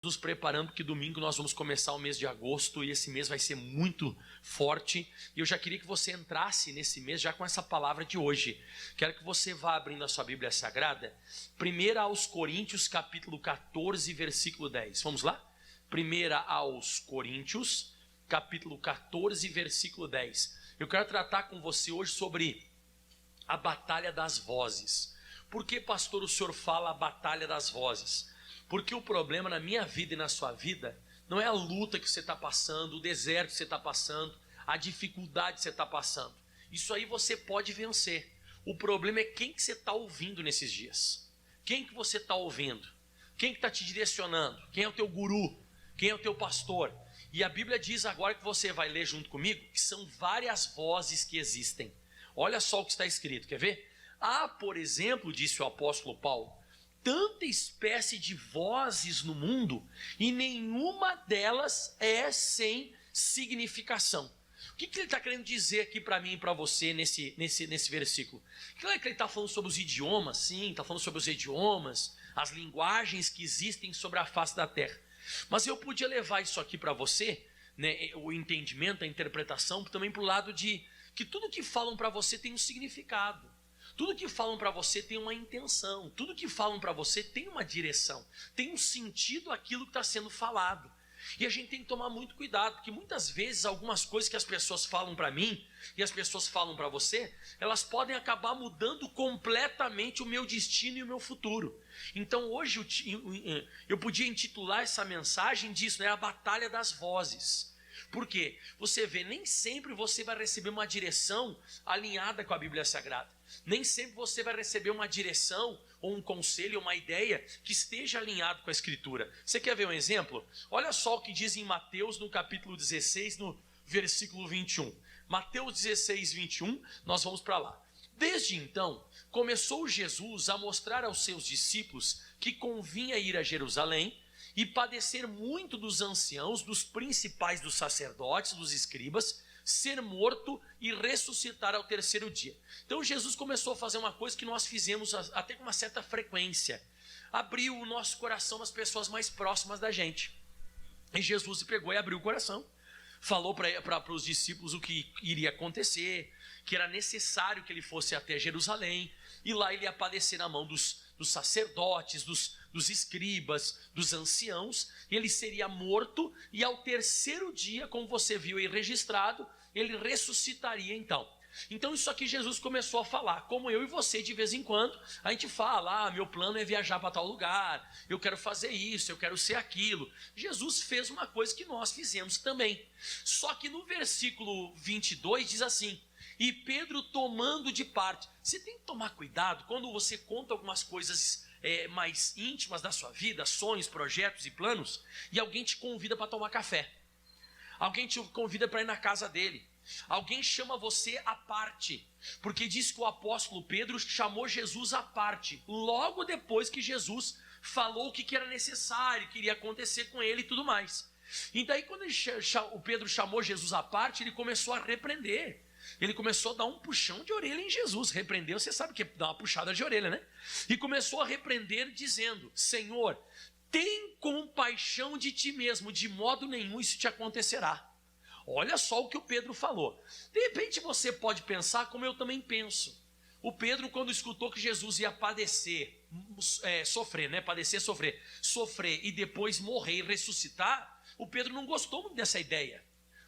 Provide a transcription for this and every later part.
Nos preparando, porque domingo nós vamos começar o mês de agosto e esse mês vai ser muito forte. E eu já queria que você entrasse nesse mês já com essa palavra de hoje. Quero que você vá abrindo a sua Bíblia Sagrada. 1 aos Coríntios, capítulo 14, versículo 10. Vamos lá? 1 aos Coríntios, capítulo 14, versículo 10. Eu quero tratar com você hoje sobre a batalha das vozes. Por que, pastor, o senhor fala a batalha das vozes? Porque o problema na minha vida e na sua vida não é a luta que você está passando, o deserto que você está passando, a dificuldade que você está passando. Isso aí você pode vencer. O problema é quem que você está ouvindo nesses dias. Quem que você está ouvindo? Quem que está te direcionando? Quem é o teu guru? Quem é o teu pastor? E a Bíblia diz agora que você vai ler junto comigo que são várias vozes que existem. Olha só o que está escrito, quer ver? Há, por exemplo, disse o apóstolo Paulo, tanta espécie de vozes no mundo e nenhuma delas é sem significação. O que ele está querendo dizer aqui para mim e para você nesse versículo? Claro que ele está falando sobre os idiomas, sim, está falando sobre os idiomas, as linguagens que existem sobre a face da terra. Mas eu podia levar isso aqui para você, né, o entendimento, a interpretação, também para o lado de que tudo que falam para você tem um significado. Tudo que falam para você tem uma intenção, tudo que falam para você tem uma direção, tem um sentido aquilo que está sendo falado. E a gente tem que tomar muito cuidado, porque muitas vezes algumas coisas que as pessoas falam para mim e as pessoas falam para você, elas podem acabar mudando completamente o meu destino e o meu futuro. Então hoje eu podia intitular essa mensagem disso, né? A batalha das vozes. Por quê? Você vê, nem sempre você vai receber uma direção alinhada com a Bíblia Sagrada. Nem sempre você vai receber uma direção, ou um conselho, ou uma ideia que esteja alinhado com a Escritura. Você quer ver um exemplo? Olha só o que diz em Mateus, no capítulo 16, no versículo 21. Mateus 16, 21, nós vamos para lá. Desde então, começou Jesus a mostrar aos seus discípulos que convinha ir a Jerusalém e padecer muito dos anciãos, dos principais dos sacerdotes, dos escribas, ser morto e ressuscitar ao terceiro dia. Então Jesus começou a fazer uma coisa que nós fizemos até com uma certa frequência. Abriu o nosso coração nas pessoas mais próximas da gente. E Jesus se pegou e abriu o coração. Falou para os discípulos o que iria acontecer, que era necessário que ele fosse até Jerusalém. E lá ele ia padecer na mão dos sacerdotes, dos escribas, dos anciãos. Ele seria morto e ao terceiro dia, como você viu aí registrado, ele ressuscitaria então. Então isso aqui Jesus começou a falar, como eu e você de vez em quando, a gente fala, meu plano é viajar para tal lugar, eu quero fazer isso, eu quero ser aquilo. Jesus fez uma coisa que nós fizemos também. Só que no versículo 22 diz assim, e Pedro tomando de parte. Você tem que tomar cuidado quando você conta algumas coisas mais íntimas da sua vida, sonhos, projetos e planos, e alguém te convida para tomar café. Alguém te convida para ir na casa dele. Alguém chama você à parte, porque diz que o apóstolo Pedro chamou Jesus à parte, logo depois que Jesus falou o que era necessário, que iria acontecer com ele e tudo mais. E daí quando o Pedro chamou Jesus à parte, ele começou a repreender. Ele começou a dar um puxão de orelha em Jesus. Repreendeu, você sabe que é dar uma puxada de orelha, né? E começou a repreender dizendo, Senhor, tem compaixão de ti mesmo, de modo nenhum isso te acontecerá. Olha só o que o Pedro falou. De repente você pode pensar como eu também penso. O Pedro, quando escutou que Jesus ia padecer, sofrer, né? Padecer, sofrer e depois morrer e ressuscitar, o Pedro não gostou muito dessa ideia.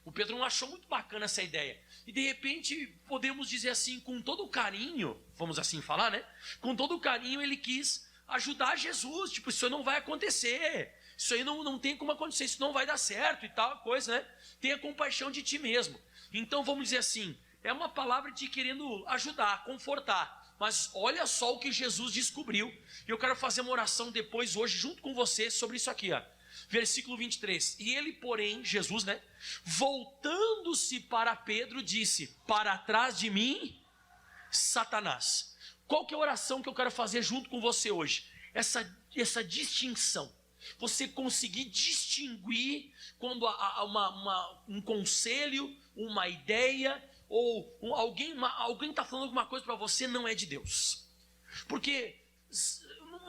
O Pedro não achou muito bacana essa ideia. E de repente, podemos dizer assim, com todo o carinho, vamos assim falar, né? Com todo o carinho ele quis ajudar Jesus. Tipo, isso não vai acontecer. Isso aí não tem como acontecer, isso não vai dar certo e tal coisa, né? Tenha compaixão de ti mesmo. Então vamos dizer assim, é uma palavra de querendo ajudar, confortar. Mas olha só o que Jesus descobriu. E eu quero fazer uma oração depois, hoje, junto com você, sobre isso aqui, ó. Versículo 23. E ele, porém, Jesus, né? Voltando-se para Pedro, disse, para trás de mim, Satanás. Qual que é a oração que eu quero fazer junto com você hoje? Essa distinção. Você conseguir distinguir quando há um conselho, uma ideia, ou alguém está falando alguma coisa para você, não é de Deus. Porque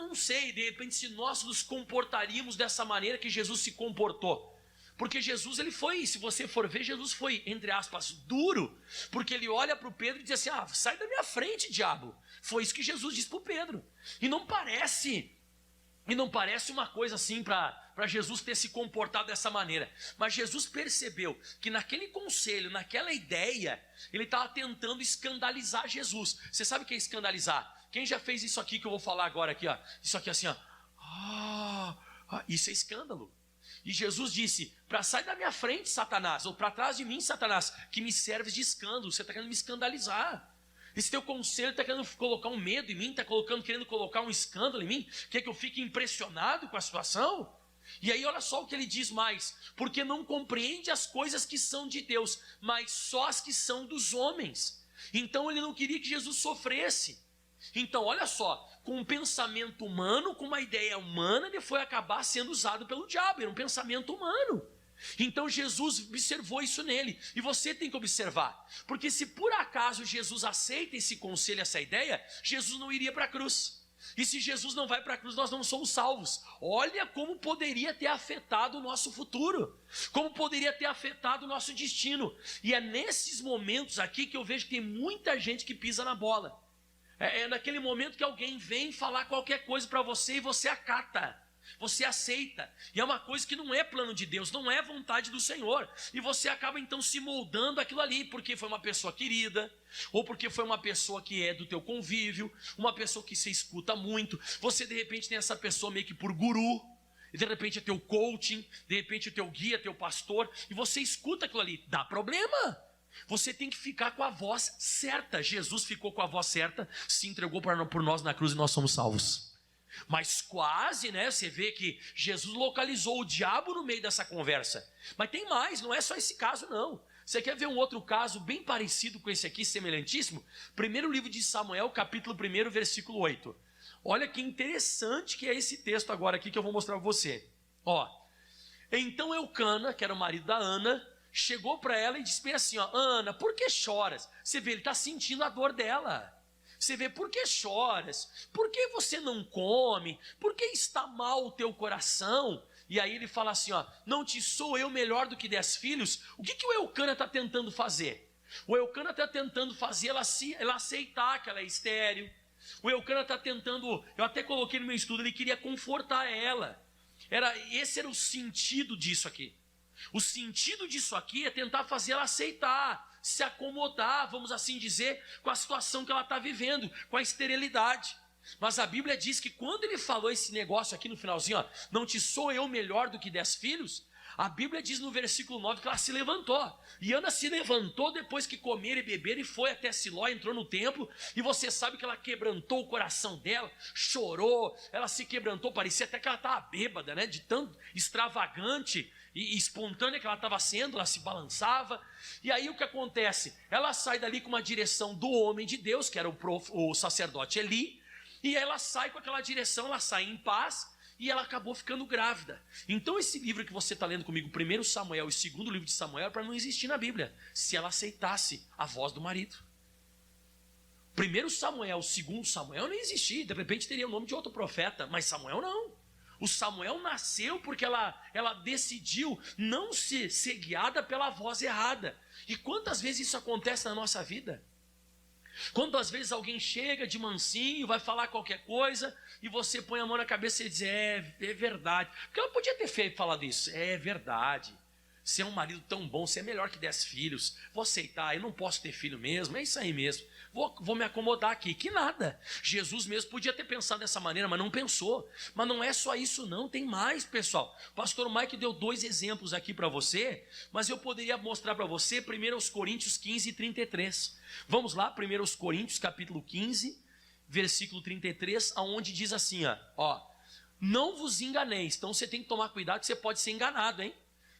eu não sei, de repente, se nós nos comportaríamos dessa maneira que Jesus se comportou. Porque Jesus, ele foi, se você for ver, Jesus foi, entre aspas, duro, porque ele olha para o Pedro e diz assim, sai da minha frente, diabo. Foi isso que Jesus disse para o Pedro. E não parece uma coisa assim para Jesus ter se comportado dessa maneira. Mas Jesus percebeu que naquele conselho, naquela ideia, ele estava tentando escandalizar Jesus. Você sabe o que é escandalizar? Quem já fez isso aqui que eu vou falar agora aqui, ó? Isso aqui assim, ó. Isso é escândalo. E Jesus disse, para sair da minha frente, Satanás, ou para trás de mim, Satanás, que me serves de escândalo, você está querendo me escandalizar. Esse teu conselho está querendo colocar um medo em mim, está querendo colocar um escândalo em mim, quer que eu fique impressionado com a situação? E aí olha só o que ele diz mais, porque não compreende as coisas que são de Deus, mas só as que são dos homens. Então ele não queria que Jesus sofresse. Então olha só, com um pensamento humano, com uma ideia humana, ele foi acabar sendo usado pelo diabo, era um pensamento humano. Então Jesus observou isso nele, e você tem que observar, porque se por acaso Jesus aceita esse conselho, essa ideia, Jesus não iria para a cruz, e se Jesus não vai para a cruz, nós não somos salvos. Olha como poderia ter afetado o nosso futuro, como poderia ter afetado o nosso destino, e é nesses momentos aqui que eu vejo que tem muita gente que pisa na bola. É naquele momento que alguém vem falar qualquer coisa para você e você acata, você aceita, e é uma coisa que não é plano de Deus, não é vontade do Senhor, e você acaba então se moldando aquilo ali, porque foi uma pessoa querida, ou porque foi uma pessoa que é do teu convívio, uma pessoa que você escuta muito, você de repente tem essa pessoa meio que por guru, e de repente é teu coaching, de repente é teu guia, teu pastor, e você escuta aquilo ali, dá problema. Você tem que ficar com a voz certa. Jesus ficou com a voz certa, se entregou por nós na cruz e nós somos salvos. Mas quase, né? Você vê que Jesus localizou o diabo no meio dessa conversa. Mas tem mais, não é só esse caso não. Você quer ver um outro caso bem parecido com esse aqui, semelhantíssimo? Primeiro livro de Samuel, capítulo 1, versículo 8. Olha que interessante que é esse texto agora aqui que eu vou mostrar para você. Então Eucana, que era o marido da Ana, chegou para ela e disse bem assim, Ana, por que choras? Você vê, ele está sentindo a dor dela. Você vê, por que choras? Por que você não come? Por que está mal o teu coração? E aí ele fala assim, não te sou eu melhor do que 10 filhos? O que o Eucana está tentando fazer? O Eucana está tentando fazer ela aceitar que ela é estéril. O Eucana está tentando, eu até coloquei no meu estudo, ele queria confortar ela. Esse era o sentido disso aqui. O sentido disso aqui é tentar fazer ela aceitar, se acomodar, vamos assim dizer, com a situação que ela está vivendo, com a esterilidade. Mas a Bíblia diz que quando ele falou esse negócio aqui no finalzinho, não te sou eu melhor do que 10 filhos, a Bíblia diz no versículo 9 que ela se levantou. E Ana se levantou depois que comer e beber e foi até Siló, entrou no templo. E você sabe que ela quebrantou o coração dela, chorou, ela se quebrantou, parecia até que ela estava bêbada, né? De tão extravagante e espontânea que ela estava sendo, ela se balançava. E aí o que acontece? Ela sai dali com uma direção do homem de Deus, que era o sacerdote Eli, e ela sai com aquela direção, ela sai em paz, e ela acabou ficando grávida. Então esse livro que você está lendo comigo, 1 Samuel e 2º livro de Samuel, para não existir na Bíblia, se ela aceitasse a voz do marido. 1 Samuel, 2 Samuel não existia, de repente teria o nome de outro profeta, mas Samuel não. O Samuel nasceu porque ela decidiu não ser guiada pela voz errada. E quantas vezes isso acontece na nossa vida? Quantas vezes alguém chega de mansinho, vai falar qualquer coisa, e você põe a mão na cabeça e diz, é verdade. Porque ela podia ter falado isso, é verdade. Você é um marido tão bom, você é melhor que 10 filhos, vou aceitar, eu não posso ter filho mesmo, é isso aí mesmo. Vou me acomodar aqui, que nada. Jesus mesmo podia ter pensado dessa maneira, mas não pensou. Mas não é só isso não, tem mais, pessoal. O pastor Mike deu 2 exemplos aqui para você, mas eu poderia mostrar para você 1 Coríntios 15 e 33. Vamos lá, 1 Coríntios capítulo 15, versículo 33, aonde diz assim, não vos enganeis. Então você tem que tomar cuidado que você pode ser enganado, hein?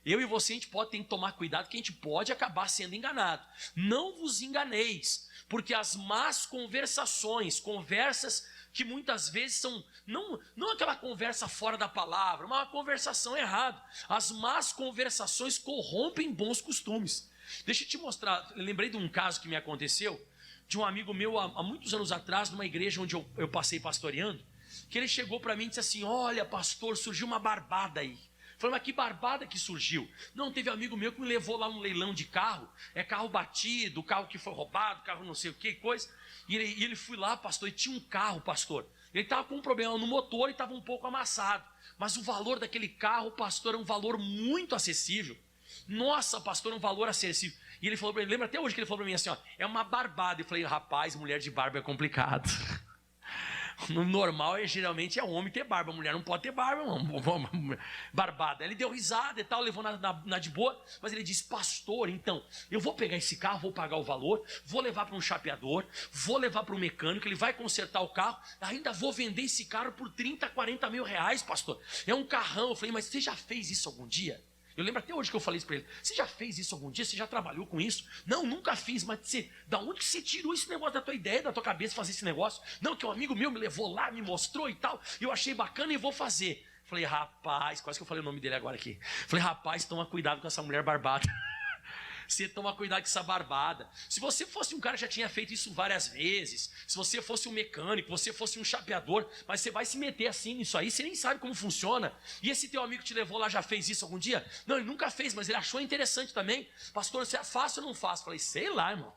Eu e você, a gente tem que tomar cuidado que a gente pode acabar sendo enganado. Não vos enganeis, porque as más conversas que muitas vezes são, não aquela conversa fora da palavra, mas uma conversação errada. As más conversações corrompem bons costumes. Deixa eu te mostrar, eu lembrei de um caso que me aconteceu, de um amigo meu há muitos anos atrás, numa igreja onde eu passei pastoreando, que ele chegou para mim e disse assim: olha, pastor, surgiu uma barbada aí. Falei, mas que barbada que surgiu? Não, teve amigo meu que me levou lá no leilão de carro, carro batido, carro que foi roubado, carro não sei o que, coisa. E ele foi lá, pastor, e tinha um carro, pastor. Ele estava com um problema no motor e estava um pouco amassado. Mas o valor daquele carro, pastor, é um valor muito acessível. Nossa, pastor, é um valor acessível. E ele falou para mim, lembra até hoje que ele falou para mim assim, ó, é uma barbada. Eu falei, rapaz, mulher de barba é complicado. No normal, geralmente é homem ter barba, mulher não pode ter barba, não. Barbada. Ele deu risada e tal, levou na de boa, mas ele disse, pastor, então, eu vou pegar esse carro, vou pagar o valor, vou levar para um chapeador, vou levar para um mecânico, ele vai consertar o carro, ainda vou vender esse carro por 30, 40 mil reais, pastor. É um carrão. Eu falei, mas você já fez isso algum dia? Eu lembro até hoje que eu falei isso para ele. Você já fez isso algum dia? Você já trabalhou com isso? Não, nunca fiz. Mas da onde que você tirou esse negócio da tua ideia, da tua cabeça, fazer esse negócio? Não, que um amigo meu me levou lá, me mostrou e tal. Eu achei bacana e vou fazer. Falei, rapaz, quase que eu falei o nome dele agora aqui. Falei, rapaz, toma cuidado com essa mulher barbada. Você toma cuidado com essa barbada. Se você fosse um cara que já tinha feito isso várias vezes, se você fosse um mecânico, você fosse um chapeador, mas você vai se meter assim nisso aí, você nem sabe como funciona. E esse teu amigo que te levou lá já fez isso algum dia? Não, ele nunca fez, mas ele achou interessante também. Pastor, você é fácil ou não faz? Falei, sei lá, irmão.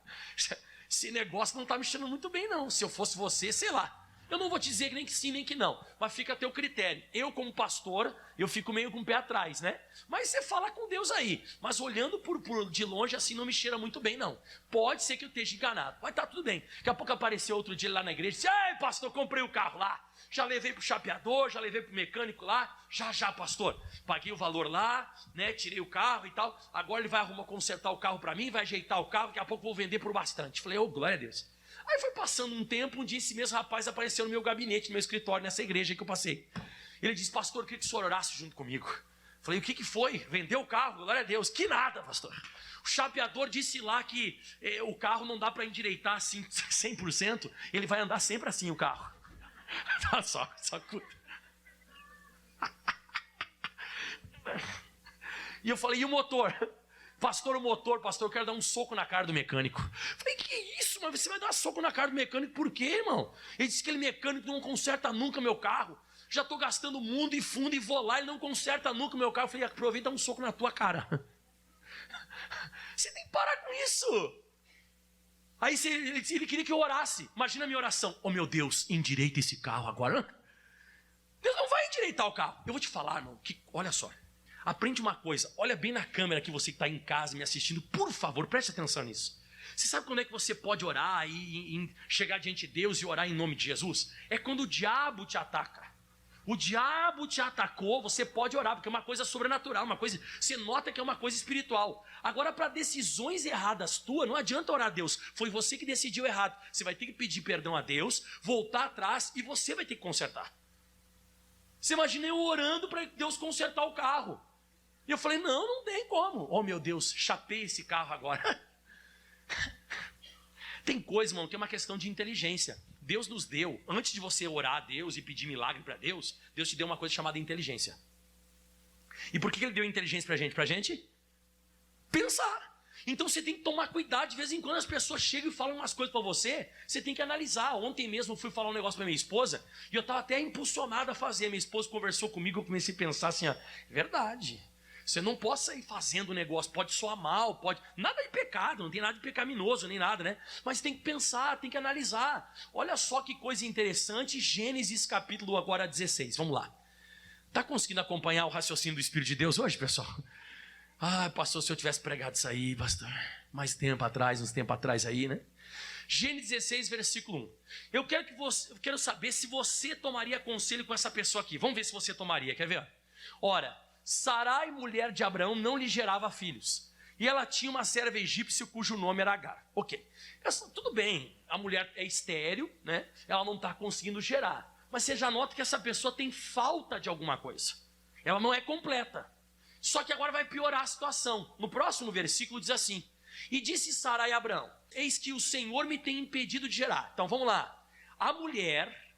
Esse negócio não está me cheirando muito bem, não. Se eu fosse você, sei lá. Eu não vou te dizer nem que sim, nem que não, mas fica a teu critério. Eu, como pastor, eu fico meio com o pé atrás, né? Mas você fala com Deus aí. Mas olhando de longe assim, não me cheira muito bem, não. Pode ser que eu esteja enganado, mas tá tudo bem. Daqui a pouco apareceu outro dia lá na igreja e disse, ei, pastor, comprei o carro lá. Já levei pro chapeador, já levei pro mecânico lá. Já, pastor. Paguei o valor lá, né? Tirei o carro e tal. Agora ele vai consertar o carro para mim, vai ajeitar o carro. Daqui a pouco eu vou vender por bastante. Falei, glória a Deus. Aí foi passando um tempo, um dia esse mesmo rapaz apareceu no meu gabinete, no meu escritório, nessa igreja que eu passei. Ele disse, pastor, eu queria que o senhor orasse junto comigo. Falei, o que foi? Vendeu o carro? Glória a Deus. Que nada, pastor. O chapeador disse lá que o carro não dá para endireitar assim 100%, ele vai andar sempre assim o carro. Só curta. E eu falei, e o motor? Pastor, o motor, pastor, eu quero dar um soco na cara do mecânico. Falei, que isso, mas você vai dar soco na cara do mecânico por quê, irmão? Ele disse que aquele mecânico não conserta nunca meu carro. Já estou gastando mundo e fundo e vou lá, ele não conserta nunca meu carro. Eu falei, aproveita e dá um soco na tua cara. Você tem que parar com isso. Aí ele queria que eu orasse. Imagina a minha oração. Oh meu Deus, endireita esse carro agora. Deus não vai endireitar o carro. Eu vou te falar, irmão, que, olha só. Aprende uma coisa, olha bem na câmera que você que está em casa me assistindo, por favor, preste atenção nisso. Você sabe quando é que você pode orar e chegar diante de Deus e orar em nome de Jesus? É quando o diabo te ataca. O diabo te atacou, você pode orar, porque é uma coisa sobrenatural, uma coisa, você nota que é uma coisa espiritual. Agora, para decisões erradas tuas, não adianta orar a Deus, foi você que decidiu errado. Você vai ter que pedir perdão a Deus, voltar atrás e você vai ter que consertar. Você imagina eu orando para Deus consertar o carro. E eu falei, não tem como. Oh meu Deus, chapei esse carro agora. Tem coisa, irmão, que é uma questão de inteligência. Deus nos deu, antes de você orar a Deus e pedir milagre para Deus, Deus te deu uma coisa chamada inteligência. E por que Ele deu inteligência para a gente? Para a gente pensar. Então você tem que tomar cuidado. De vez em quando as pessoas chegam e falam umas coisas para você, você tem que analisar. Ontem mesmo eu fui falar um negócio para minha esposa e eu estava até impulsionado a fazer. Minha esposa conversou comigo, eu comecei a pensar assim, ó, é verdade. Você não pode sair fazendo o negócio, pode soar mal, pode... Nada de pecado, não tem nada de pecaminoso, nem nada, né? Mas tem que pensar, tem que analisar. Olha só que coisa interessante, Gênesis capítulo agora 16, vamos lá. Está conseguindo acompanhar o raciocínio do Espírito de Deus hoje, pessoal? Ah, pastor, se eu tivesse pregado isso aí, pastor, mais tempo atrás, uns tempos atrás aí, né? Gênesis 16, versículo 1. Eu quero saber se você tomaria conselho com essa pessoa aqui. Vamos ver se você tomaria, quer ver? Ora, Sarai, mulher de Abraão, não lhe gerava filhos. E ela tinha uma serva egípcia cujo nome era Agar. Ok, tudo bem, a mulher é estéril, né? Ela não está conseguindo gerar. Mas você já nota que essa pessoa tem falta de alguma coisa. Ela não é completa. Só que agora vai piorar a situação. No próximo versículo diz assim: e disse Sarai a Abraão, eis que o Senhor me tem impedido de gerar. Então vamos lá. A mulher,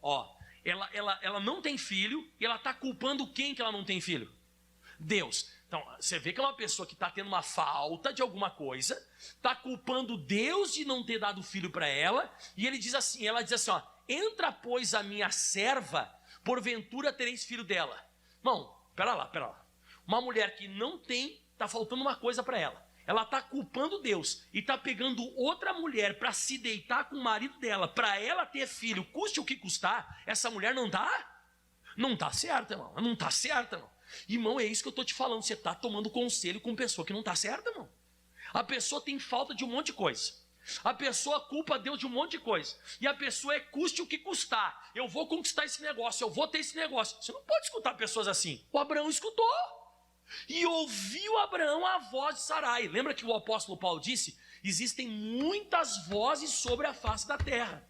ela não tem filho e ela está culpando quem que ela não tem filho? Deus. Então, você vê que é uma pessoa que está tendo uma falta de alguma coisa, está culpando Deus de não ter dado filho para ela, e ela diz assim, ó, entra, pois, a minha serva, porventura tereis filho dela. Irmão, pera lá. Uma mulher que não tem, está faltando uma coisa para ela. Ela está culpando Deus e está pegando outra mulher para se deitar com o marido dela, para ela ter filho, custe o que custar. Essa mulher não está certa, irmão. Não está certa, irmão. Irmão, é isso que eu estou te falando. Você está tomando conselho com pessoa que não está certa, irmão. A pessoa tem falta de um monte de coisa. A pessoa culpa Deus de um monte de coisa. E a pessoa custe o que custar. Eu vou conquistar esse negócio, eu vou ter esse negócio. Você não pode escutar pessoas assim. O Abraão escutou. E ouviu Abraão a voz de Sarai. Lembra que o apóstolo Paulo disse? Existem muitas vozes sobre a face da terra.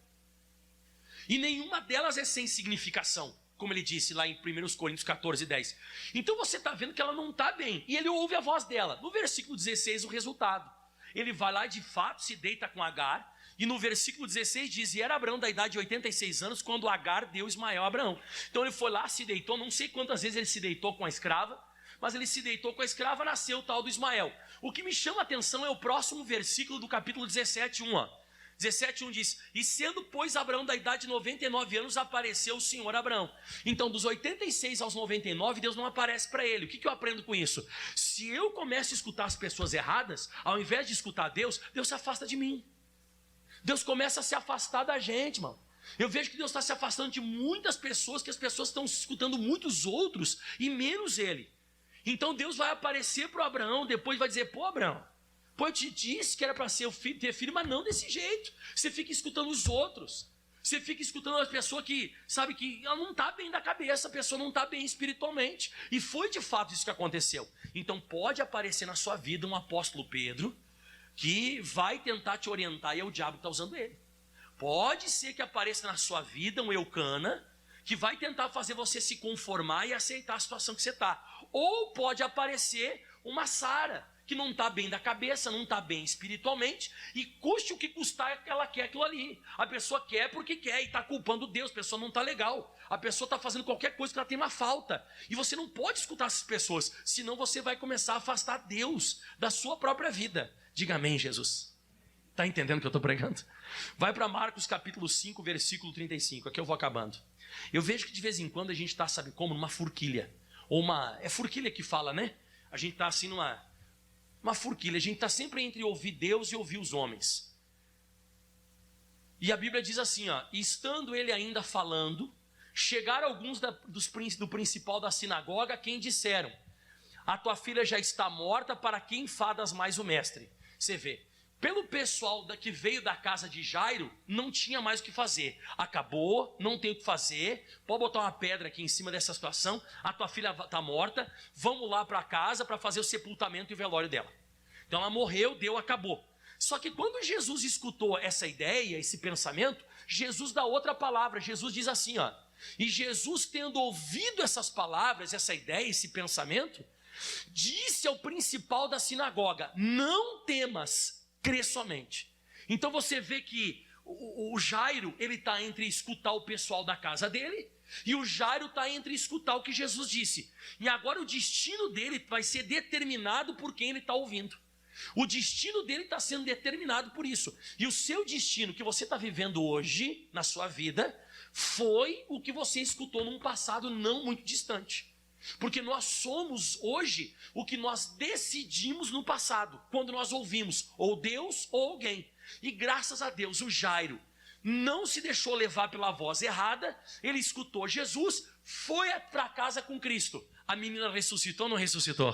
E nenhuma delas é sem significação. Como ele disse lá em 1 Coríntios 14, 10. Então você está vendo que ela não está bem. E ele ouve a voz dela. No versículo 16, o resultado. Ele vai lá e de fato se deita com Agar. E no versículo 16 diz: e era Abraão da idade de 86 anos quando Agar deu Ismael a Abraão. Então ele foi lá, se deitou. Não sei quantas vezes ele se deitou com a escrava. Mas ele se deitou com a escrava, nasceu o tal do Ismael. O que me chama a atenção é o próximo versículo do capítulo 17, 1. 17, 1 diz: e sendo, pois, Abraão da idade de 99 anos, apareceu o Senhor a Abraão. Então, dos 86 aos 99, Deus não aparece para ele. O que eu aprendo com isso? Se eu começo a escutar as pessoas erradas, ao invés de escutar Deus, Deus se afasta de mim. Deus começa a se afastar da gente, mano. Eu vejo que Deus está se afastando de muitas pessoas, que as pessoas estão escutando muitos outros e menos ele. Então Deus vai aparecer para o Abraão, depois vai dizer: pô, Abraão, pô, eu te disse que era para ter filho, mas não desse jeito. Você fica escutando os outros. Você fica escutando uma pessoa que, sabe, que ela não está bem da cabeça, a pessoa não está bem espiritualmente. E foi de fato isso que aconteceu. Então pode aparecer na sua vida um apóstolo Pedro, que vai tentar te orientar, e é o diabo que está usando ele. Pode ser que apareça na sua vida um Eucana, que vai tentar fazer você se conformar e aceitar a situação que você está. Ou pode aparecer uma Sara, que não está bem da cabeça, não está bem espiritualmente, e custe o que custar, ela quer aquilo ali. A pessoa quer porque quer e está culpando Deus, a pessoa não está legal. A pessoa está fazendo qualquer coisa que ela tem uma falta. E você não pode escutar essas pessoas, senão você vai começar a afastar Deus da sua própria vida. Diga amém, Jesus. Está entendendo o que eu estou pregando? Vai para Marcos capítulo 5, versículo 35, aqui eu vou acabando. Eu vejo que de vez em quando a gente está, sabe como, numa forquilha. É forquilha que fala, né? A gente está assim numa forquilha. A gente está sempre entre ouvir Deus e ouvir os homens. E a Bíblia diz assim, ó: estando ele ainda falando, chegaram alguns do principal da sinagoga, quem disseram: a tua filha já está morta, para que enfadas mais o mestre? Você vê, pelo pessoal que veio da casa de Jairo, não tinha mais o que fazer. Acabou, não tem o que fazer. Pode botar uma pedra aqui em cima dessa situação. A tua filha está morta. Vamos lá para casa para fazer o sepultamento e o velório dela. Então ela morreu, acabou. Só que quando Jesus escutou essa ideia, esse pensamento, Jesus dá outra palavra. Jesus diz assim, ó: e Jesus, tendo ouvido essas palavras, essa ideia, esse pensamento, disse ao principal da sinagoga: não temas, crê somente. Então você vê que o Jairo, ele está entre escutar o pessoal da casa dele, e o Jairo está entre escutar o que Jesus disse. E agora o destino dele vai ser determinado por quem ele está ouvindo. O destino dele está sendo determinado por isso. E o seu destino que você está vivendo hoje, na sua vida, foi o que você escutou num passado não muito distante. Porque nós somos hoje o que nós decidimos no passado, quando nós ouvimos ou Deus ou alguém. E graças a Deus o Jairo não se deixou levar pela voz errada, ele escutou Jesus, foi para casa com Cristo. A menina ressuscitou ou não ressuscitou?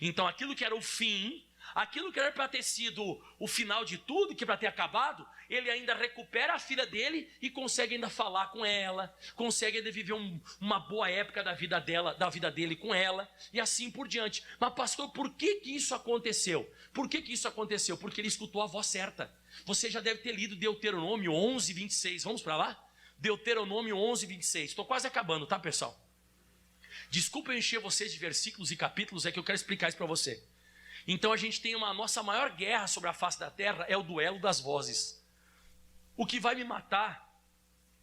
Então aquilo que era o fim, aquilo que era para ter sido o final de tudo, que para ter acabado, ele ainda recupera a filha dele e consegue ainda falar com ela, consegue ainda viver uma boa época da vida dele com ela, e assim por diante. Mas pastor, por que isso aconteceu? Por que isso aconteceu? Porque ele escutou a voz certa. Você já deve ter lido Deuteronômio 11, 26, vamos para lá? Deuteronômio 11, 26, estou quase acabando, tá, pessoal? Desculpa eu encher vocês de versículos e capítulos, é que eu quero explicar isso para você. Então a gente tem a nossa maior guerra sobre a face da terra, é o duelo das vozes. O que vai me matar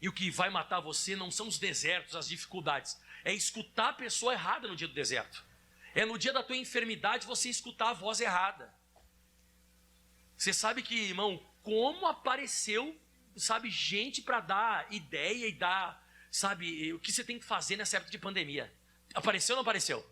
e o que vai matar você não são os desertos, as dificuldades, é escutar a pessoa errada no dia do deserto. É no dia da tua enfermidade você escutar a voz errada. Você sabe que, irmão, como apareceu, sabe, gente para dar ideia e dar sabe, o que você tem que fazer nessa época de pandemia. Apareceu ou não apareceu?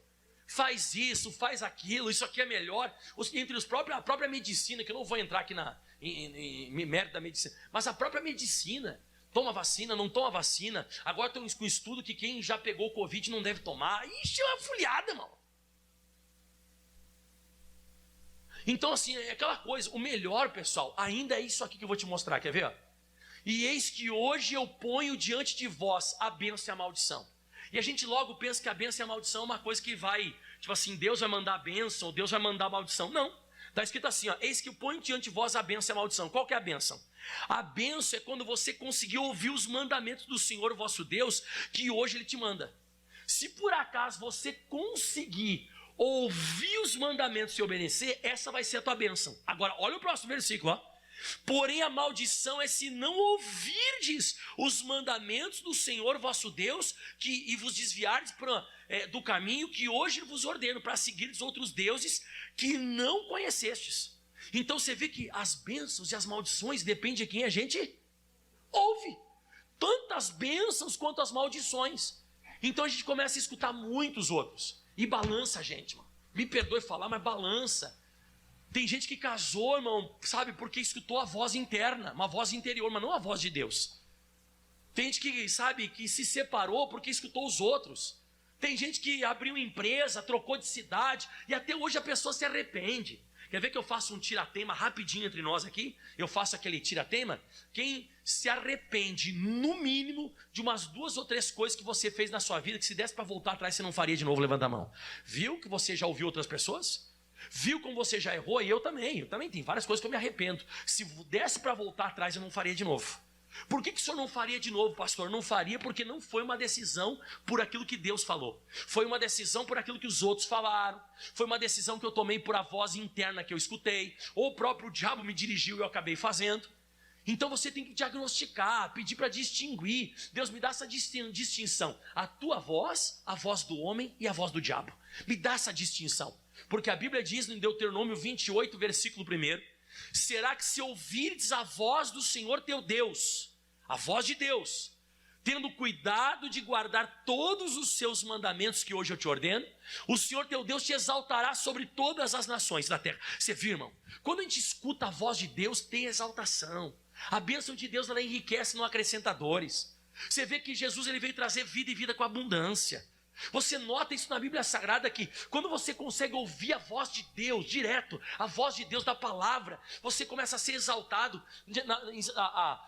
Faz isso, faz aquilo, isso aqui é melhor. Entre a própria medicina, que eu não vou entrar aqui em mérito da medicina, mas a própria medicina, toma vacina, não toma vacina. Agora tem um estudo que quem já pegou Covid não deve tomar. Ixi, é uma folhada, irmão. Então, assim, é aquela coisa, o melhor, pessoal, ainda é isso aqui que eu vou te mostrar, quer ver? E eis que hoje eu ponho diante de vós a bênção e a maldição. E a gente logo pensa que a bênção e a maldição é uma coisa que vai, tipo assim, Deus vai mandar a bênção, ou Deus vai mandar a maldição. Não, está escrito assim, ó, eis que eu ponho diante de vós a bênção e a maldição. Qual que é a bênção? A bênção é quando você conseguiu ouvir os mandamentos do Senhor, vosso Deus, que hoje Ele te manda. Se por acaso você conseguir ouvir os mandamentos e obedecer, essa vai ser a tua bênção. Agora, olha o próximo versículo, ó. Porém a maldição é se não ouvirdes os mandamentos do Senhor vosso Deus, e vos desviardes do caminho que hoje vos ordeno, para seguirdes outros deuses que não conhecestes. Então você vê que as bênçãos e as maldições dependem de quem a gente ouve. Tantas bênçãos quanto as maldições. Então a gente começa a escutar muitos outros. E balança a gente, mano. Me perdoe falar, mas balança. Tem gente que casou, irmão, sabe, porque escutou a voz interna, uma voz interior, mas não a voz de Deus. Tem gente que, sabe, que se separou porque escutou os outros. Tem gente que abriu empresa, trocou de cidade, e até hoje a pessoa se arrepende. Quer ver que eu faço um tiratema rapidinho entre nós aqui? Eu faço aquele tiratema. Quem se arrepende, no mínimo, de umas 2 ou 3 coisas que você fez na sua vida, que se desse para voltar atrás você não faria de novo, levanta a mão. Viu que você já ouviu outras pessoas? Viu como você já errou? E eu também tem várias coisas que eu me arrependo. Se desse para voltar atrás eu não faria de novo. Por que o senhor não faria de novo, pastor? Não faria porque não foi uma decisão por aquilo que Deus falou. Foi uma decisão por aquilo que os outros falaram. Foi uma decisão que eu tomei por a voz interna que eu escutei. Ou o próprio diabo me dirigiu e eu acabei fazendo. Então você tem que diagnosticar, pedir para distinguir. Deus, me dá essa distinção. A tua voz, a voz do homem e a voz do diabo. Me dá essa distinção. Porque a Bíblia diz em Deuteronômio 28, versículo 1: será que se ouvirdes a voz do Senhor teu Deus, a voz de Deus, tendo cuidado de guardar todos os seus mandamentos que hoje eu te ordeno, o Senhor teu Deus te exaltará sobre todas as nações da terra. Você viu, irmão? Quando a gente escuta a voz de Deus, tem exaltação. A bênção de Deus, ela enriquece, não acrescenta dores. Você vê que Jesus, ele veio trazer vida e vida com abundância. Você nota isso na Bíblia Sagrada, que quando você consegue ouvir a voz de Deus direto, a voz de Deus da palavra, você começa a ser exaltado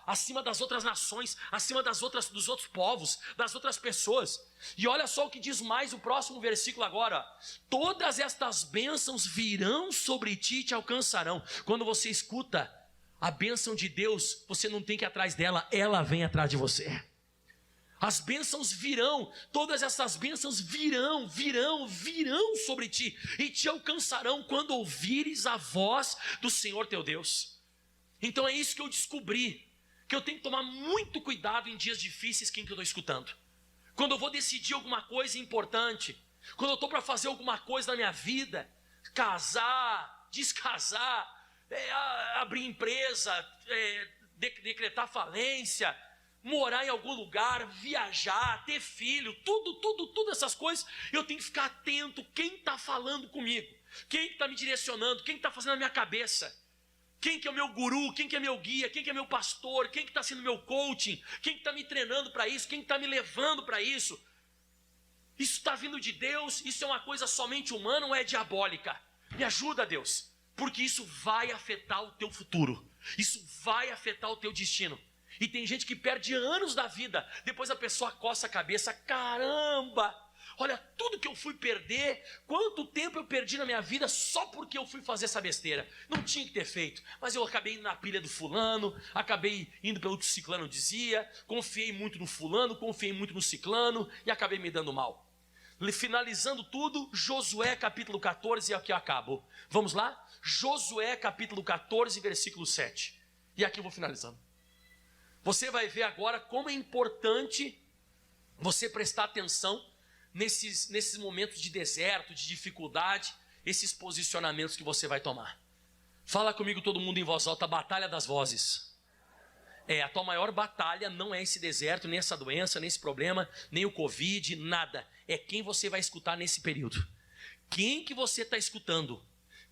acima das outras nações, acima dos outros povos, das outras pessoas. E olha só o que diz mais o próximo versículo agora: todas estas bênçãos virão sobre ti e te alcançarão. Quando você escuta a bênção de Deus, você não tem que ir atrás dela, ela vem atrás de você. As bênçãos virão, todas essas bênçãos virão sobre ti e te alcançarão quando ouvires a voz do Senhor teu Deus. Então é isso que eu descobri, que eu tenho que tomar muito cuidado em dias difíceis quem que eu estou escutando. Quando eu vou decidir alguma coisa importante, quando eu estou para fazer alguma coisa na minha vida, casar, descasar, abrir empresa, decretar falência, morar em algum lugar, viajar, ter filho, tudo essas coisas, eu tenho que ficar atento quem está falando comigo, quem está me direcionando, quem está fazendo a minha cabeça, quem que é o meu guru, quem que é meu guia, quem que é meu pastor, quem que está sendo meu coaching, quem que está me treinando para isso, quem está me levando para isso. Isso está vindo de Deus? Isso é uma coisa somente humana ou é diabólica? Me ajuda, Deus, porque isso vai afetar o teu futuro, isso vai afetar o teu destino. E tem gente que perde anos da vida, depois a pessoa coça a cabeça: caramba, olha tudo que eu fui perder, quanto tempo eu perdi na minha vida só porque eu fui fazer essa besteira. Não tinha que ter feito, mas eu acabei indo na pilha do fulano, acabei indo pelo que o ciclano dizia, confiei muito no fulano, confiei muito no ciclano e acabei me dando mal. Finalizando tudo, Josué capítulo 14, e aqui eu acabo. Vamos lá? Josué capítulo 14, versículo 7. E aqui eu vou finalizando. Você vai ver agora como é importante você prestar atenção nesses momentos de deserto, de dificuldade, esses posicionamentos que você vai tomar. Fala comigo todo mundo em voz alta: a batalha das vozes. A tua maior batalha não é esse deserto, nem essa doença, nem esse problema, nem o Covid, nada. É quem você vai escutar nesse período. Quem que você está escutando?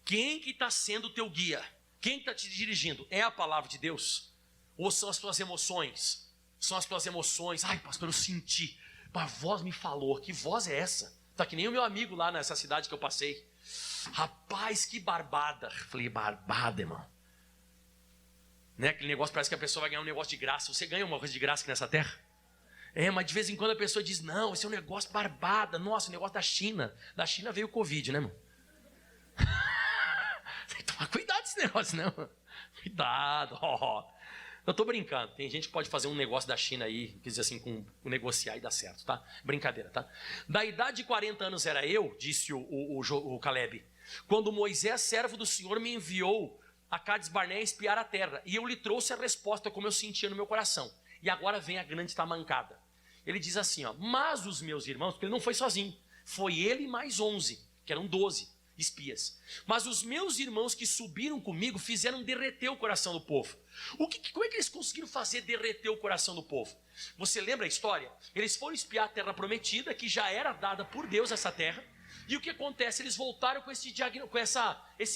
Quem que está sendo o teu guia? Quem está te dirigindo? É a palavra de Deus? Ou são as tuas emoções? São as tuas emoções. Ai, pastor, eu senti. A voz me falou. Que voz é essa? Tá que nem o meu amigo lá nessa cidade que eu passei. Rapaz, que barbada. Falei, barbada, irmão. Né? Aquele negócio, parece que a pessoa vai ganhar um negócio de graça. Você ganha uma coisa de graça aqui nessa terra? Mas de vez em quando a pessoa diz, não, esse é um negócio barbada. Nossa, o negócio da China. Da China veio o Covid, né, irmão? Tem que tomar cuidado com esse negócio, né, irmão? Cuidado, Eu tô brincando. Tem gente que pode fazer um negócio da China aí, quer dizer assim, com negociar e dar certo, tá? Brincadeira, tá? Da idade de 40 anos era eu, disse o Caleb, quando Moisés, servo do Senhor, me enviou a Cades Barnea espiar a terra, e eu lhe trouxe a resposta como eu sentia no meu coração. E agora vem a grande tamancada. Ele diz assim, mas os meus irmãos, porque ele não foi sozinho, foi ele mais 11, que eram 12 espias. Mas os meus irmãos que subiram comigo fizeram derreter o coração do povo. Como é que eles conseguiram fazer derreter o coração do povo? Você lembra a história? Eles foram espiar a terra prometida, que já era dada por Deus essa terra. E o que acontece? Eles voltaram com esse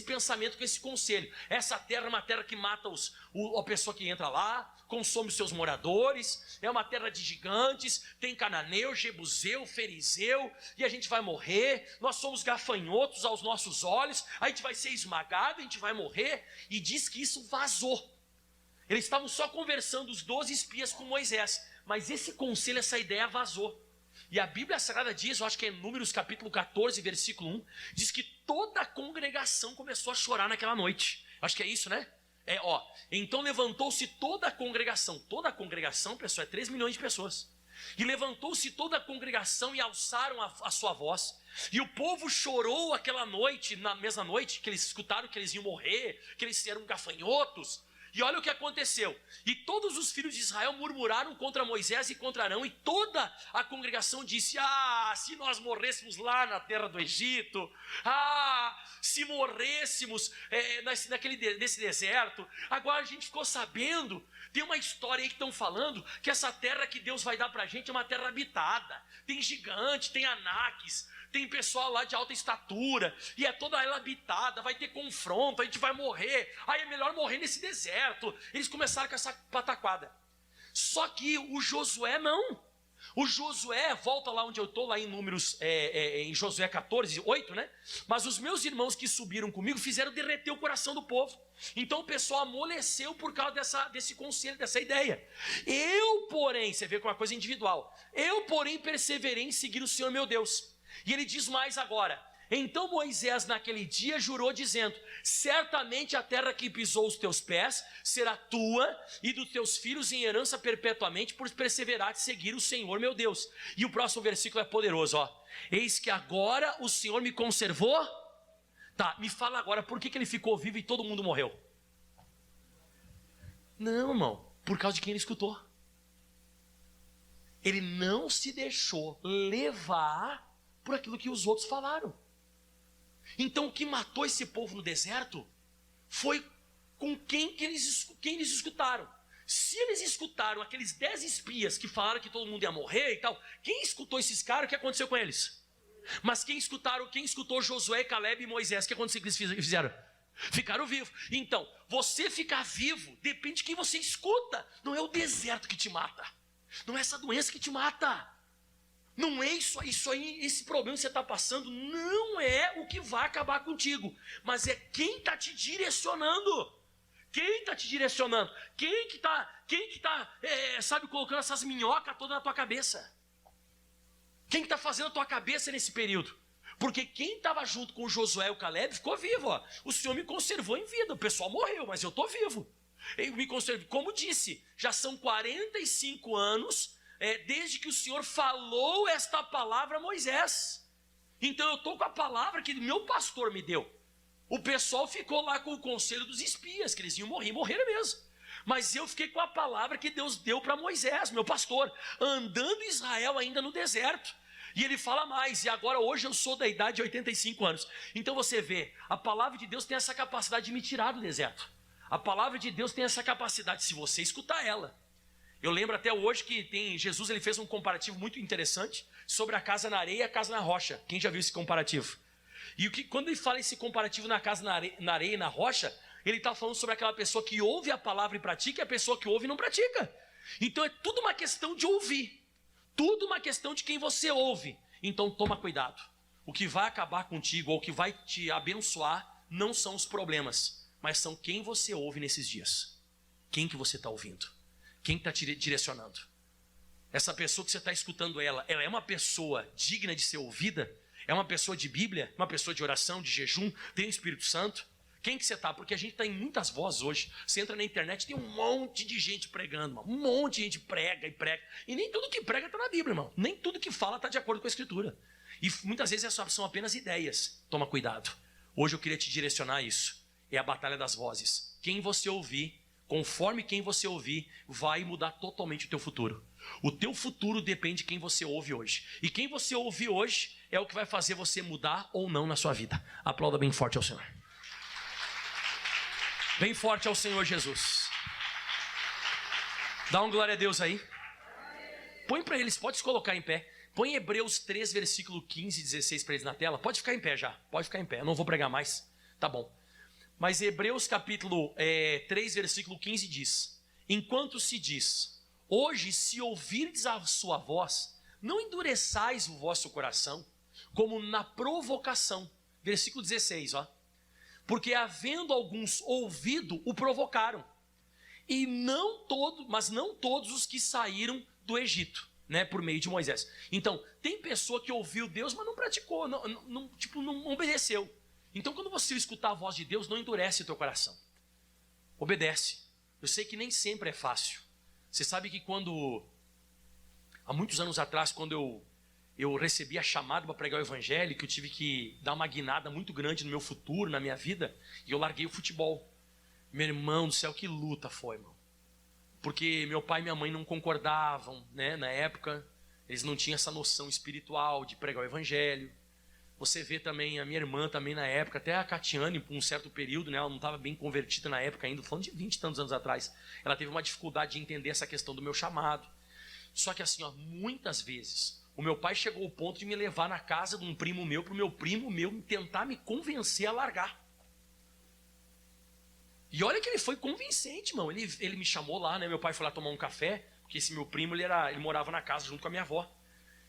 pensamento, com esse conselho. Essa terra é uma terra que mata a pessoa que entra lá, consome os seus moradores, é uma terra de gigantes, tem cananeu, jebuseu, ferizeu, e a gente vai morrer, nós somos gafanhotos aos nossos olhos, a gente vai ser esmagado, a gente vai morrer, e diz que isso vazou. Eles estavam só conversando, os 12 espias, com Moisés, mas esse conselho, essa ideia vazou. E a Bíblia Sagrada diz, eu acho que é Números capítulo 14, versículo 1, diz que toda a congregação começou a chorar naquela noite. Acho que é isso, né? Então levantou-se toda a congregação, pessoal, é 3 milhões de pessoas. E levantou-se toda a congregação e alçaram a sua voz. E o povo chorou aquela noite, na mesma noite, que eles escutaram que eles iam morrer, que eles eram gafanhotos. E olha o que aconteceu. E todos os filhos de Israel murmuraram contra Moisés e contra Arão. E toda a congregação disse, se nós morrêssemos lá na terra do Egito. Se morrêssemos nesse deserto. Agora a gente ficou sabendo. Tem uma história aí que estão falando que essa terra que Deus vai dar para a gente é uma terra habitada. Tem gigante, tem anaques. Tem pessoal lá de alta estatura, e é toda ela habitada, vai ter confronto, a gente vai morrer, aí é melhor morrer nesse deserto. Eles começaram com essa pataquada. Só que o Josué não. O Josué, volta lá onde eu estou, lá em Números, em Josué 14, 8, né? Mas os meus irmãos que subiram comigo fizeram derreter o coração do povo. Então o pessoal amoleceu por causa desse conselho, dessa ideia. Eu, porém, você vê com uma coisa individual, eu, porém, perseverei em seguir o Senhor meu Deus. E ele diz mais agora, então Moisés naquele dia jurou dizendo, certamente a terra que pisou os teus pés será tua e dos teus filhos em herança perpetuamente por perseverar de seguir o Senhor meu Deus. E o próximo versículo é poderoso, eis que agora o Senhor me conservou. Tá, me fala agora, por que ele ficou vivo e todo mundo morreu? Não, irmão, por causa de quem ele escutou. Ele não se deixou levar por aquilo que os outros falaram. Então o que matou esse povo no deserto foi com quem eles escutaram. Se eles escutaram aqueles 10 espias que falaram que todo mundo ia morrer e tal, quem escutou esses caras, o que aconteceu com eles? Mas quem escutou Josué, Caleb e Moisés, o que aconteceu que eles fizeram? Ficaram vivos. Então, você ficar vivo depende de quem você escuta. Não é o deserto que te mata. Não é essa doença que te mata. Não é isso aí, esse problema que você está passando não é o que vai acabar contigo, mas é quem está te direcionando. Quem está te direcionando? Quem que está, sabe, colocando essas minhocas todas na tua cabeça? Quem está fazendo a tua cabeça nesse período? Porque quem estava junto com o Josué e o Caleb ficou vivo. O Senhor me conservou em vida, o pessoal morreu, mas eu estou vivo. Eu me conservo, como disse, já são 45 anos... desde que o Senhor falou esta palavra a Moisés. Então eu estou com a palavra que meu pastor me deu. O pessoal ficou lá com o conselho dos espias, que eles iam morrer, morreram mesmo. Mas eu fiquei com a palavra que Deus deu para Moisés, meu pastor, andando Israel ainda no deserto. E ele fala mais, e agora hoje eu sou da idade de 85 anos. Então você vê, a palavra de Deus tem essa capacidade de me tirar do deserto. A palavra de Deus tem essa capacidade, se você escutar ela. Eu lembro até hoje que Jesus ele fez um comparativo muito interessante sobre a casa na areia e a casa na rocha. Quem já viu esse comparativo? E quando ele fala esse comparativo na casa na areia e na rocha, ele está falando sobre aquela pessoa que ouve a palavra e pratica, e a pessoa que ouve e não pratica. Então é tudo uma questão de ouvir, tudo uma questão de quem você ouve. Então toma cuidado. O que vai acabar contigo, ou o que vai te abençoar, não são os problemas, mas são quem você ouve nesses dias. Quem que você está ouvindo? Quem está te direcionando? Essa pessoa que você está escutando ela é uma pessoa digna de ser ouvida? É uma pessoa de Bíblia? Uma pessoa de oração, de jejum? Tem o Espírito Santo? Quem que você está? Porque a gente está em muitas vozes hoje. Você entra na internet, tem um monte de gente pregando, irmão. Um monte de gente prega e prega. E nem tudo que prega está na Bíblia, irmão. Nem tudo que fala está de acordo com a Escritura. E muitas vezes são apenas ideias. Toma cuidado. Hoje eu queria te direcionar a isso. É a batalha das vozes. Quem você ouvir, conforme quem você ouvir, vai mudar totalmente o teu futuro. O teu futuro depende de quem você ouve hoje. E quem você ouve hoje é o que vai fazer você mudar ou não na sua vida. Aplauda bem forte ao Senhor. Bem forte ao Senhor Jesus. Dá um glória a Deus aí. Põe para eles, pode se colocar em pé. Põe Hebreus 3, versículo 15 e 16 para eles na tela. Pode ficar em pé já, pode ficar em pé. Eu não vou pregar mais, tá bom. Mas Hebreus capítulo 3, versículo 15 diz: enquanto se diz, hoje se ouvirdes a sua voz, não endureçais o vosso coração, como na provocação. Versículo 16, ó. Porque havendo alguns ouvido, o provocaram. E mas não todos os que saíram do Egito, né, por meio de Moisés. Então, tem pessoa que ouviu Deus, mas não praticou, não obedeceu. Então, quando você escutar a voz de Deus, não endurece o teu coração. Obedece. Eu sei que nem sempre é fácil. Você sabe que há muitos anos atrás, quando eu recebi a chamada para pregar o evangelho, que eu tive que dar uma guinada muito grande no meu futuro, na minha vida, e eu larguei o futebol. Meu irmão do céu, que luta foi, irmão. Porque meu pai e minha mãe não concordavam, né, na época, eles não tinham essa noção espiritual de pregar o evangelho. Você vê também a minha irmã também na época, até a Catiane, por um certo período, né, ela não estava bem convertida na época ainda, falando de 20 e tantos anos atrás, ela teve uma dificuldade de entender essa questão do meu chamado. Só que assim, ó, muitas vezes, o meu pai chegou ao ponto de me levar na casa de um primo meu, para o meu primo meu tentar me convencer a largar. E olha que ele foi convincente, irmão. Ele me chamou lá, né? Meu pai foi lá tomar um café, porque esse meu primo, ele morava na casa junto com a minha avó.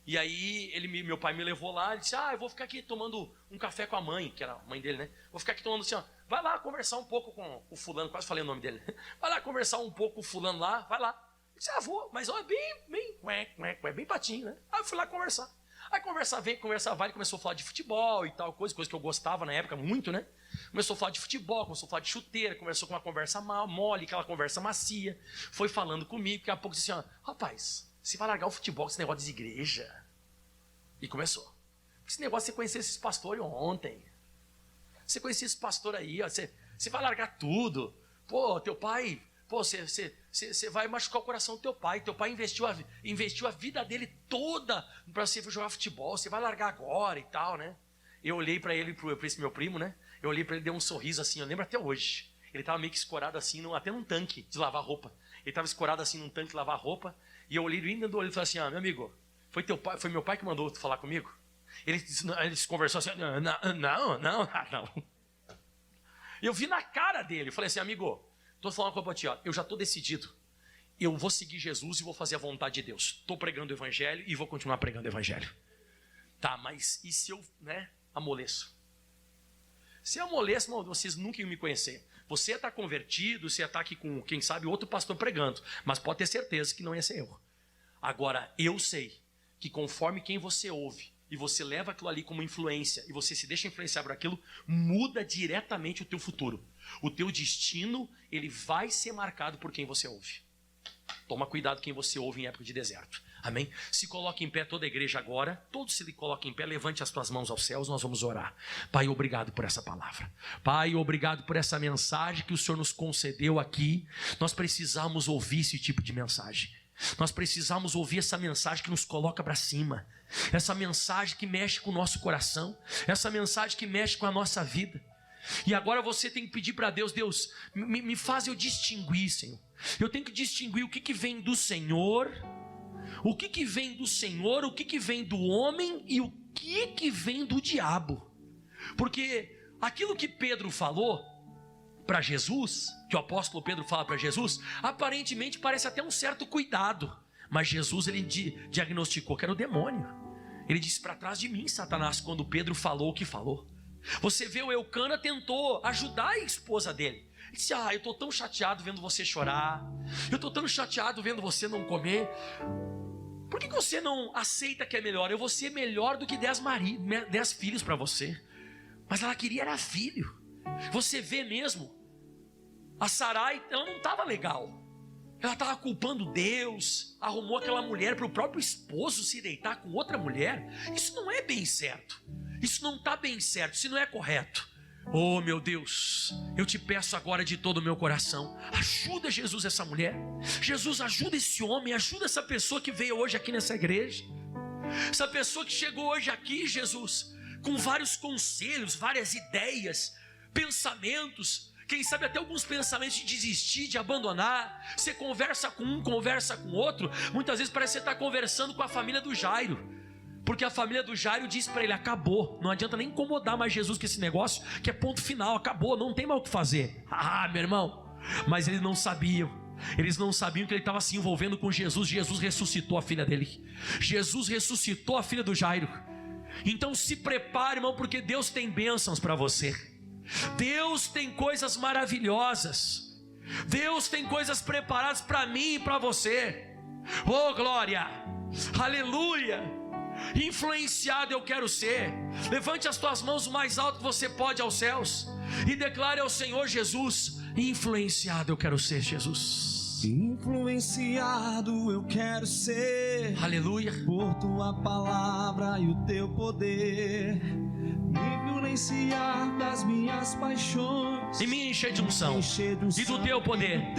E aí, meu pai me levou lá, ele disse, eu vou ficar aqui tomando um café com a mãe, que era a mãe dele, né? Vou ficar aqui tomando assim, ó, vai lá conversar um pouco com o fulano, quase falei o nome dele. Vai lá conversar um pouco com o fulano lá, vai lá. Eu disse, vou, mas ó, é bem patinho, né? Aí eu fui lá conversar. Aí conversar vem, conversar vai, ele começou a falar de futebol e tal, coisa que eu gostava na época muito, né? Começou a falar de futebol, começou a falar de chuteira, começou com uma conversa mole, aquela conversa macia. Foi falando comigo, daqui a pouco disse assim, rapaz, você vai largar o futebol com esse negócio de igreja? E começou. Esse negócio, você conhecia esses pastores ontem. Você conhecia esse pastor aí, ó, você vai largar tudo. Pô, teu pai, você vai machucar o coração do teu pai. Teu pai investiu a vida dele toda para você jogar futebol. Você vai largar agora e tal, né? Eu olhei para ele, para esse meu primo, né? Eu olhei para ele, dei um sorriso assim, eu lembro até hoje. Ele estava meio que escorado assim, até num tanque de lavar roupa. Ele estava escorado assim num tanque de lavar roupa. E eu olhei dentro do olho e falei assim, meu amigo, foi meu pai que mandou tu falar comigo? Ele se conversou assim, não. Eu vi na cara dele, eu falei assim, amigo, estou falando com a ti, ó, eu já estou decidido. Eu vou seguir Jesus e vou fazer a vontade de Deus. Estou pregando o evangelho e vou continuar pregando o evangelho. Tá, mas e se eu, amoleço? Se eu amoleço, irmão, vocês nunca iam me conhecer. Você ia estar convertido, você ia estar aqui com, quem sabe, outro pastor pregando. Mas pode ter certeza que não ia ser eu. Agora, eu sei que conforme quem você ouve, e você leva aquilo ali como influência, e você se deixa influenciar por aquilo, muda diretamente o teu futuro. O teu destino, ele vai ser marcado por quem você ouve. Toma cuidado quem você ouve em época de deserto. Amém? Se coloque em pé toda a igreja agora. Todos se coloquem em pé. Levante as tuas mãos aos céus. Nós vamos orar. Pai, obrigado por essa palavra. Pai, obrigado por essa mensagem que o Senhor nos concedeu aqui. Nós precisamos ouvir esse tipo de mensagem. Nós precisamos ouvir essa mensagem que nos coloca para cima. Essa mensagem que mexe com o nosso coração. Essa mensagem que mexe com a nossa vida. E agora você tem que pedir para Deus: Deus, me faz eu distinguir, Senhor. Eu tenho que distinguir o que vem do Senhor, o que vem do Senhor, o que vem do homem e o que vem do diabo. Porque aquilo que Pedro falou para Jesus, que o apóstolo Pedro fala para Jesus, aparentemente parece até um certo cuidado. Mas Jesus, ele diagnosticou que era o demônio. Ele disse: para trás de mim, Satanás, quando Pedro falou o que falou. Você vê, o Eucana tentou ajudar a esposa dele. Ele disse: eu estou tão chateado vendo você chorar, eu estou tão chateado vendo você não comer. Por que você não aceita que é melhor? Eu vou ser melhor do que 10 filhos para você. Mas ela queria era filho. Você vê mesmo, a Sarai, ela não estava legal. Ela estava culpando Deus, arrumou aquela mulher para o próprio esposo se deitar com outra mulher. Isso não é bem certo. Isso não está bem certo, isso não é correto. Oh meu Deus, eu te peço agora de todo o meu coração, ajuda, Jesus, essa mulher. Jesus, ajuda esse homem, ajuda essa pessoa que veio hoje aqui nessa igreja. Essa pessoa que chegou hoje aqui, Jesus, com vários conselhos, várias ideias, pensamentos, quem sabe até alguns pensamentos de desistir, de abandonar. Você conversa com um, conversa com outro. Muitas vezes parece que você está conversando com a família do Jairo, porque a família do Jairo disse para ele: acabou, não adianta nem incomodar mais Jesus com esse negócio, que é ponto final, acabou, não tem mais o que fazer. Meu irmão, mas eles não sabiam que ele estava se envolvendo com Jesus. Jesus ressuscitou a filha dele, Jesus ressuscitou a filha do Jairo. Então se prepare, irmão, porque Deus tem bênçãos para você. Deus tem coisas maravilhosas, Deus tem coisas preparadas para mim e para você. Oh glória, aleluia. Influenciado eu quero ser. Levante as tuas mãos o mais alto que você pode aos céus e declare ao Senhor Jesus: influenciado eu quero ser, Jesus. Influenciado eu quero ser, aleluia, por tua palavra e o teu poder. Me influenciar das minhas paixões e me encher de unção e do teu poder.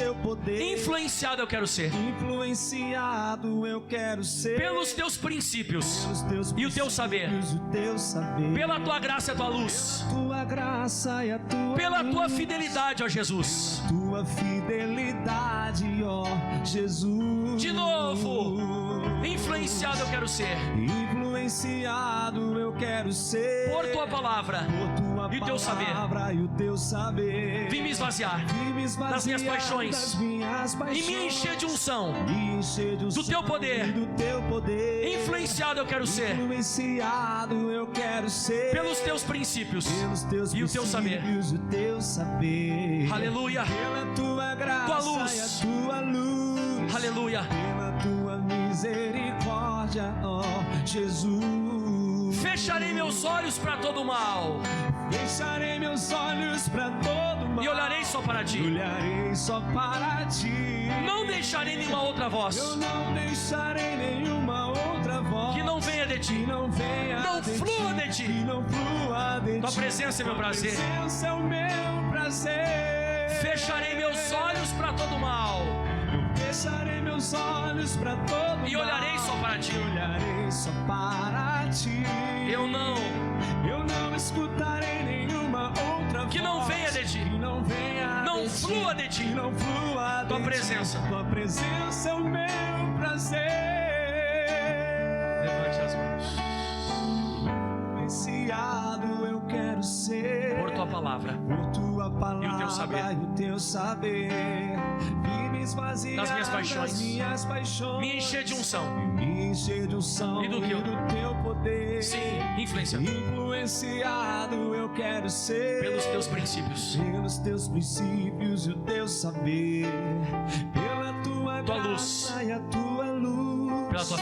Influenciado eu quero ser, influenciado eu quero ser, pelos teus princípios e o teu saber, pela tua graça e a tua luz, pela tua fidelidade, ó Jesus. Tua fidelidade, ó Jesus. De novo, influenciado eu quero ser, influenciado eu quero ser, por tua palavra e o teu saber. Vim me esvaziar das minhas paixões e me encher de unção do teu poder. Influenciado eu quero ser, pelos teus princípios e o teu saber. Aleluia, pela tua graça, tua luz, e a tua luz, aleluia, pela tua misericórdia, ó Jesus. Fecharei meus olhos para todo mal, fecharei meus olhos para todo mal, e olharei só para ti. Olharei só para ti. Não deixarei nenhuma outra voz, eu não deixarei nenhuma outra voz que não venha de ti, não flua de ti. Tua presença é meu prazer. Presença é o meu prazer. Fecharei meus olhos para todo mal, fecharei meus olhos para todo mal, e olharei só para ti. Olharei só para ti. Eu não escutarei nenhuma outra voz que não venha de ti, não flua de ti. Tua presença. Tua presença é o meu prazer. Levante as mãos. Influenciado eu quero ser, por tua palavra e o teu saber. Vim me esvaziar das minhas paixões, me encher de unção e do teu poder. Sim, influenciado eu quero ser, pelos teus princípios e o teu saber. Pela tua luz, graça e a tua luz, pela tua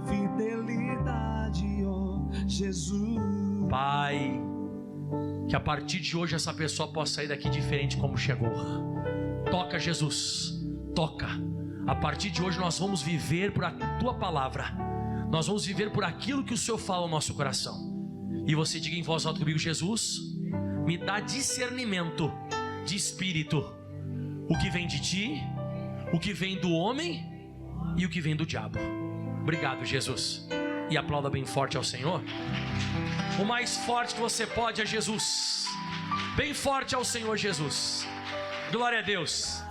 fidelidade, ó Jesus. Pai, que a partir de hoje essa pessoa possa sair daqui diferente como chegou. Toca, Jesus, toca. A partir de hoje nós vamos viver por a tua palavra, nós vamos viver por aquilo que o Senhor fala no nosso coração. E você diga em voz alta comigo: Jesus, me dá discernimento de espírito, o que vem de ti, o que vem do homem e o que vem do diabo. Obrigado, Jesus. E aplauda bem forte ao Senhor. O mais forte que você pode é Jesus. bem forte ao Senhor Jesus. Glória a Deus.